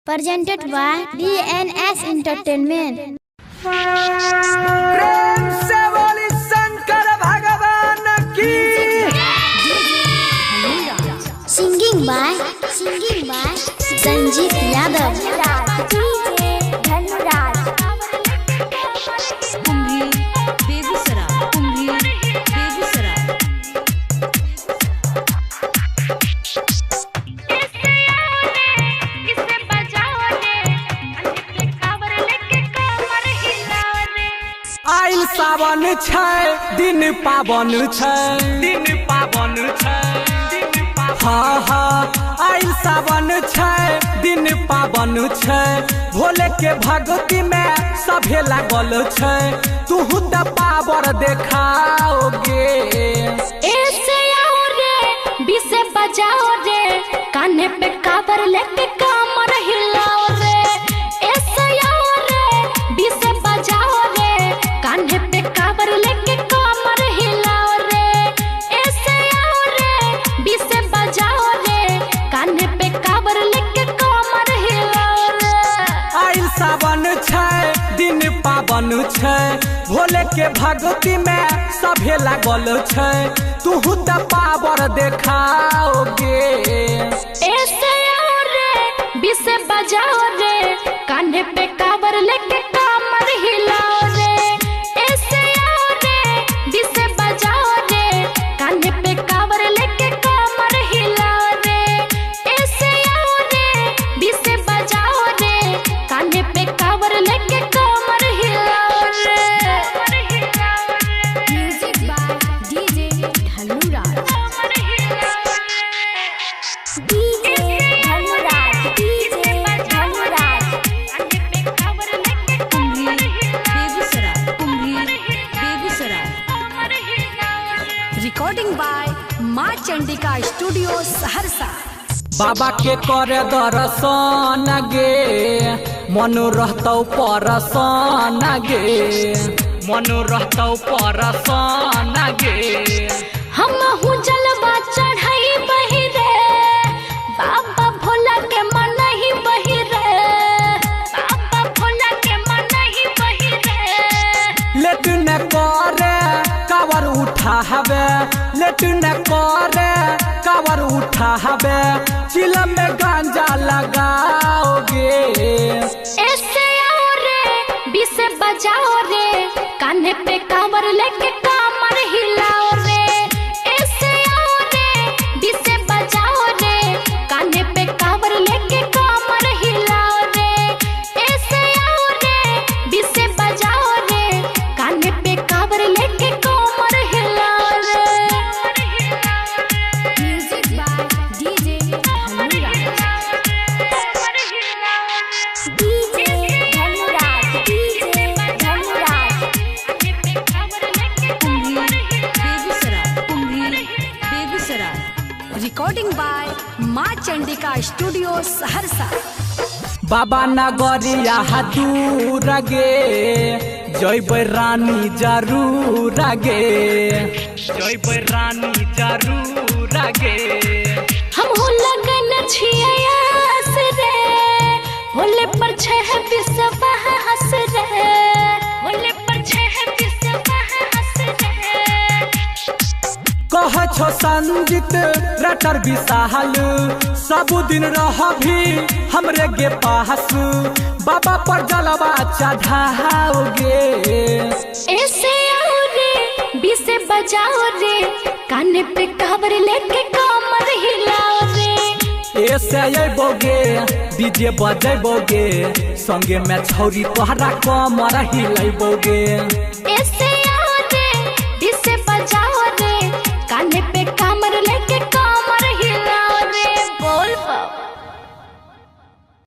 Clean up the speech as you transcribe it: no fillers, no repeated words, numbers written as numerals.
presented by DNS Entertainment. प्रेम से बोली शंकर भगवान की। Singing by Sanjeev Yadav. आइल सावन छै दिन पावन छै हाँ हाँ आइल सावन छै दिन पावन छै भोले के भक्ति में सभे लागल छै तू त पावर देखाओगे ऐसे आओ रे बिसे बजाओ रे काने पे काबर लेके कमर हिलाओ रे ऐसे आओ रे बिसे बजाओ रे काने पे काबर लेके कमर हिलाओ रे ऐसे आओ रे बिसे बजाओ रे काने पे काबर लेके कमर हिलाओ रे आइल सावन छै दिन पावन छै भोले के भक्ति में सभे लागल छै तू त पावर देखाओगे ऐसे आओ रे बिसे बजाओ रे कान्हे पे काबर लेके कमर हिलाओ रे ऐसे आओ रे बिसे बजाओ रे कान्हे पे काबर लेके कमर हिलाओ रे ऐसे आओ रे बिसे बजाओ रे कान्हे पे काबर लेके कमर हिलाओ रे Music by DJ Dhanuraj. Recording by Maa Chandika studio Saharsa. बाबा के करे दर्शन गे मन रहतौ परसन गे मन रहतौ परसन गे हम हूँ जलवा चढ़ाई बही रे बाबा भोला के मन ही बही रे बाबा भोला के मन ही बही रे लेट न करे कावर उठा हवे लेट न करे कावर उठा हवे चिलम में गांजा लगाओगे ऐसे आओ रे बिसे बजाओ रे कान्हे पे कांवर लेके कमर हिलाओ रे ऐसे आओ रे बिसे बजाओ रे कान्हे पे कांवर लेके कमर हिलाओ रे ऐसे आओ रे बिसे बजाओ रे कान्हे पे कांवर लेके कमर हिलाओ रे Music by DJ Dhanuraj. Recording by Maa Chandika studio Saharsa. बाबा नगरिया दूर गे जय रानी जरूर गे जय रानी जरूर गे हम हो लगन छियास रे भोले पर छह विश्वास रे भोले पर छह विश्वास रे कह छो संजीत रटर विशाल सब दिन रह भी हमरे गे पास बाबा पर जलवा चढ़ाओगे ऐसे आओ रे बिसे बजाओ रे काने पे काबर लेके कमर हिलाओ रे ऐसे अबोगे डीजे बजेबोगे संगे में छौरी तोहरा कमर हिलेबोगे ऐसे